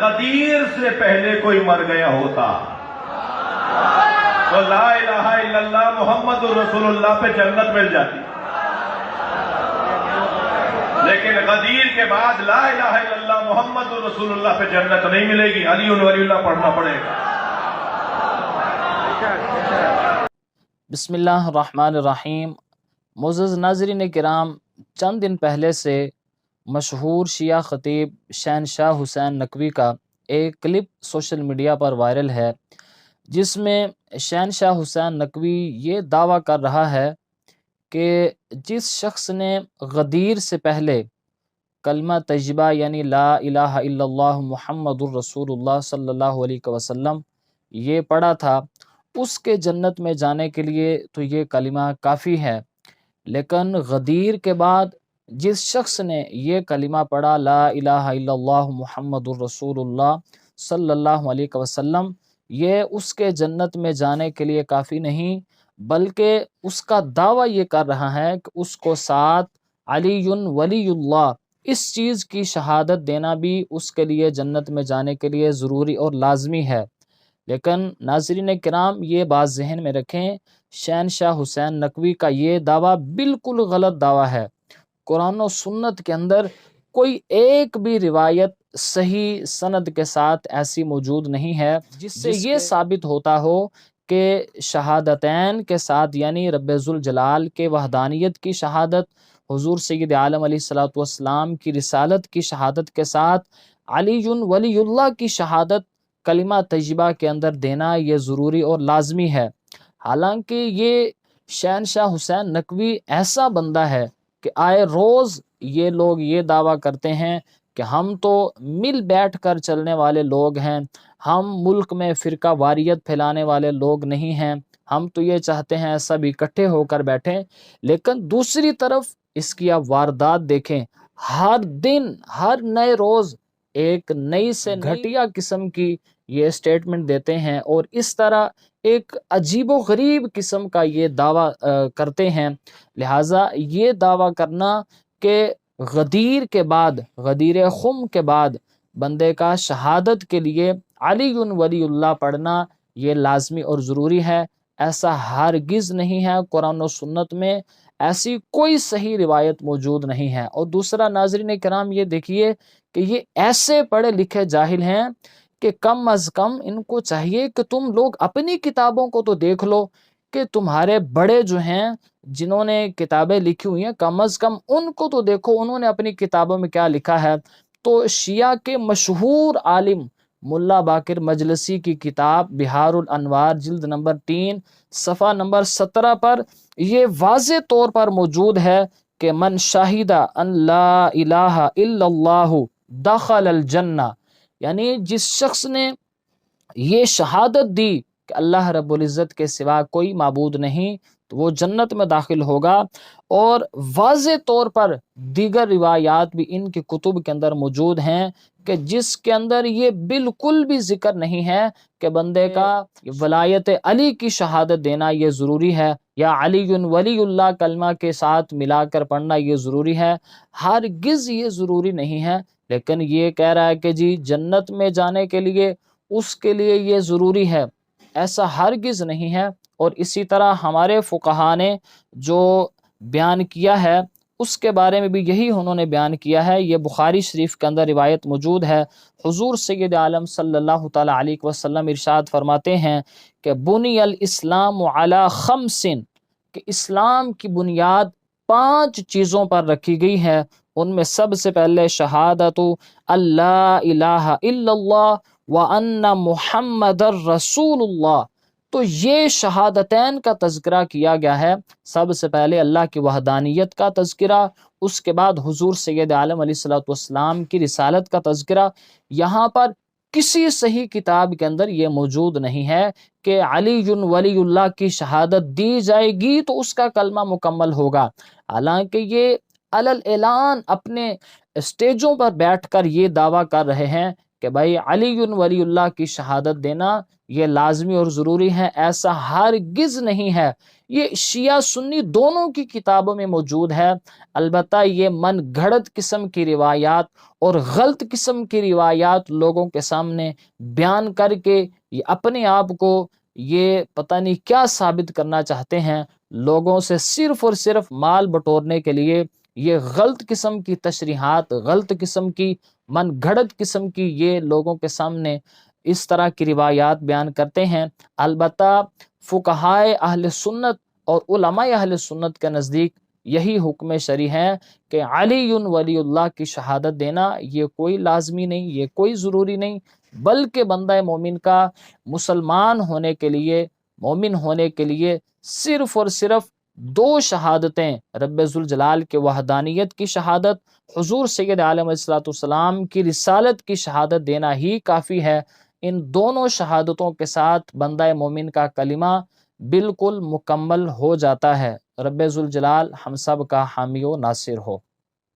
غدیر سے پہلے کوئی مر گیا ہوتا تو لا الہ الا اللہ محمد رسول اللہ پہ جنت مل جاتی، لیکن غدیر کے بعد لا الہ الا اللہ محمد رسول اللہ پہ جنت نہیں ملے گی، علی ولی اللہ پڑھنا پڑے گا۔ بسم اللہ الرحمن الرحیم۔ معزز ناظرین کرام، چند دن پہلے سے مشہور شیعہ خطیب شہنشاہ حسین نقوی کا ایک کلپ سوشل میڈیا پر وائرل ہے، جس میں شہنشاہ حسین نقوی یہ دعویٰ کر رہا ہے کہ جس شخص نے غدیر سے پہلے کلمہ طیبہ یعنی لا الہ الا اللہ محمد الرسول اللہ صلی اللہ علیہ وسلم یہ پڑھا تھا، اس کے جنت میں جانے کے لیے تو یہ کلمہ کافی ہے، لیکن غدیر کے بعد جس شخص نے یہ کلمہ پڑھا لا الہ الا اللہ محمد الرسول اللہ صلی اللہ علیہ وسلم، یہ اس کے جنت میں جانے کے لیے کافی نہیں، بلکہ اس کا دعویٰ یہ کر رہا ہے کہ اس کو ساتھ علی ولی اللہ اس چیز کی شہادت دینا بھی اس کے لیے جنت میں جانے کے لیے ضروری اور لازمی ہے۔ لیکن ناظرین کرام، یہ بات ذہن میں رکھیں، شہنشاہ حسین نقوی کا یہ دعویٰ بالکل غلط دعویٰ ہے۔ قرآن و سنت کے اندر کوئی ایک بھی روایت صحیح سند کے ساتھ ایسی موجود نہیں ہے جس سے یہ ثابت ہوتا ہو کہ شہادتین کے ساتھ یعنی رب ذوالجلال کے وحدانیت کی شہادت، حضور سید عالم علیہ الصلوۃ والسلام کی رسالت کی شہادت کے ساتھ علی ولی اللہ کی شہادت کلمہ طیبہ کے اندر دینا یہ ضروری اور لازمی ہے۔ حالانکہ یہ شہنشاہ حسین نقوی ایسا بندہ ہے کہ آئے روز یہ لوگ یہ دعویٰ کرتے ہیں کہ ہم تو مل بیٹھ کر چلنے والے لوگ ہیں، ہم ملک میں فرقہ واریت پھیلانے والے لوگ نہیں ہیں، ہم تو یہ چاہتے ہیں سب اکٹھے ہو کر بیٹھیں، لیکن دوسری طرف اس کی آپ واردات دیکھیں، ہر دن ہر نئے روز ایک نئی سے گھٹیا قسم کی یہ اسٹیٹمنٹ دیتے ہیں اور اس طرح ایک عجیب و غریب قسم کا یہ دعویٰ کرتے ہیں۔ لہٰذا یہ دعویٰ کرنا کہ غدیر کے بعد، غدیر خم کے بعد بندے کا شہادت کے لیے علی ولی اللہ پڑھنا یہ لازمی اور ضروری ہے، ایسا ہرگز نہیں ہے۔ قرآن و سنت میں ایسی کوئی صحیح روایت موجود نہیں ہے۔ اور دوسرا ناظرین کرام، یہ دیکھیے کہ یہ ایسے پڑھے لکھے جاہل ہیں کہ کم از کم ان کو چاہیے کہ تم لوگ اپنی کتابوں کو تو دیکھ لو، کہ تمہارے بڑے جو ہیں جنہوں نے کتابیں لکھی ہوئی ہیں کم از کم ان کو تو دیکھو، انہوں نے اپنی کتابوں میں کیا لکھا ہے۔ تو شیعہ کے مشہور عالم ملا باقر مجلسی کی کتاب بہار الانوار جلد نمبر 3 صفحہ نمبر 17 پر یہ واضح طور پر موجود ہے کہ من شاہدہ ان لا الہ الا اللہ دخل الجنہ، یعنی جس شخص نے یہ شہادت دی کہ اللہ رب العزت کے سوا کوئی معبود نہیں تو وہ جنت میں داخل ہوگا۔ اور واضح طور پر دیگر روایات بھی ان کی کتب کے اندر موجود ہیں کہ جس کے اندر یہ بالکل بھی ذکر نہیں ہے کہ بندے کا ولایت علی کی شہادت دینا یہ ضروری ہے یا علی ولی اللہ کلمہ کے ساتھ ملا کر پڑھنا یہ ضروری ہے، ہرگز یہ ضروری نہیں ہے۔ لیکن یہ کہہ رہا ہے کہ جی جنت میں جانے کے لیے اس کے لیے یہ ضروری ہے، ایسا ہرگز نہیں ہے۔ اور اسی طرح ہمارے فقہاء نے جو بیان کیا ہے اس کے بارے میں بھی یہی انہوں نے بیان کیا ہے۔ یہ بخاری شریف کے اندر روایت موجود ہے، حضور سید عالم صلی اللہ تعالی علیہ وسلم ارشاد فرماتے ہیں کہ بنی الاسلام علی خمس، کہ اسلام کی بنیاد 5 چیزوں پر رکھی گئی ہے، ان میں سب سے پہلے شہادت اللہ الہ الا اللہ وان محمد الرسول اللہ۔ تو یہ شہادتین کا تذکرہ کیا گیا ہے، سب سے پہلے اللہ کی وحدانیت کا تذکرہ، اس کے بعد حضور سید عالم علیہ الصلوۃ والسلام کی رسالت کا تذکرہ۔ یہاں پر کسی صحیح کتاب کے اندر یہ موجود نہیں ہے کہ علی ولی اللہ کی شہادت دی جائے گی تو اس کا کلمہ مکمل ہوگا، حالانکہ یہ علل اعلان اپنے اسٹیجوں پر بیٹھ کر یہ دعویٰ کر رہے ہیں کہ بھائی علی ولی اللہ کی شہادت دینا یہ لازمی اور ضروری ہے، ایسا ہرگز نہیں ہے۔ یہ شیعہ سنی دونوں کی کتابوں میں موجود ہے، البتہ یہ من گھڑت قسم کی روایات اور غلط قسم کی روایات لوگوں کے سامنے بیان کر کے یہ اپنے آپ کو یہ پتہ نہیں کیا ثابت کرنا چاہتے ہیں، لوگوں سے صرف اور صرف مال بٹورنے کے لیے یہ غلط قسم کی تشریحات، غلط قسم کی من گھڑت قسم کی یہ لوگوں کے سامنے اس طرح کی روایات بیان کرتے ہیں۔ البتہ فقہائے اہل سنت اور علماء اہل سنت کے نزدیک یہی حکم شرعی ہے کہ علی ولی اللہ کی شہادت دینا یہ کوئی لازمی نہیں، یہ کوئی ضروری نہیں، بلکہ بندہ مومن کا مسلمان ہونے کے لیے، مومن ہونے کے لیے صرف اور صرف دو شہادتیں، رب ذوالجلال کے وحدانیت کی شہادت، حضور سید عالم علیہ السلام کی رسالت کی شہادت دینا ہی کافی ہے۔ ان دونوں شہادتوں کے ساتھ بندہ مومن کا کلمہ بالکل مکمل ہو جاتا ہے۔ رب ذوالجلال ہم سب کا حامی و ناصر ہو۔